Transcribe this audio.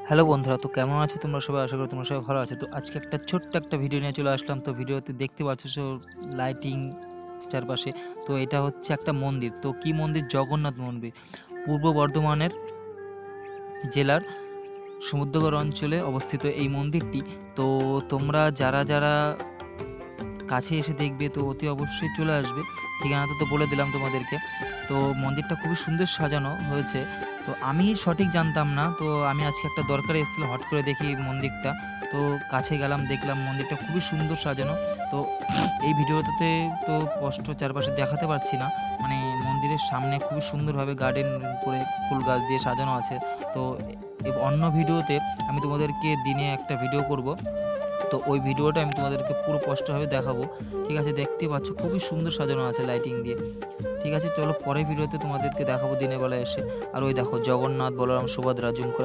Hello বন্ধুরা, তো কেমন আছো তোমরা সবাই? আশা করি তোমরা সবাই ভালো আছো। তো আজকে একটা ছোট্ট একটা ভিডিও নিয়ে চলে আসলাম। তো ভিডিওতে দেখতে পাচ্ছ লাইটিং চারপাশে। তো এটা হচ্ছে একটা মন্দির। তো কি মন্দির? জগন্নাথ মন্দির। পূর্ব বর্ধমানের জেলার সমুদ্রগড় অঞ্চলে অবস্থিত এই মন্দিরটি। তো তোমরা যারা কাছে এসে দেখবে তো অতি অবশ্যই চলে আসবে। ঠিকানাটা তো বলে দিলাম তোমাদেরকে। তো মন্দিরটা খুবই সুন্দর সাজানো হয়েছে। তো আমি সঠিক জানতাম না। তো আমি আজকে একটা দরকারে এসেছিলাম, হট করে দেখি মন্দিরটা। তো কাছে গেলাম, দেখলাম মন্দিরটা খুবই সুন্দর সাজানো। তো এই ভিডিওটাতে তো স্পষ্ট চারপাশে দেখাতে পারছি না। মানে মন্দিরের সামনে খুবই সুন্দরভাবে গার্ডেন করে ফুল গাছ দিয়ে সাজানো আছে। তো অন্য ভিডিওতে আমি তোমাদেরকে দিনে একটা ভিডিও করব। তো ওই ভিডিওটা আমি তোমাদেরকে পুরো স্পষ্টভাবে দেখাবো। ঠিক আছে? দেখতেই পাচ্ছ খুবই সুন্দর সাজানো আছে লাইটিং দিয়ে। ঠিক আছে? চলো পরের ভিডিওতে তোমাদেরকে দেখাবো দিনের বেলায় এসে। আর ওই দেখো জগন্নাথ, বলরাম, সুভদ্রা জুম করে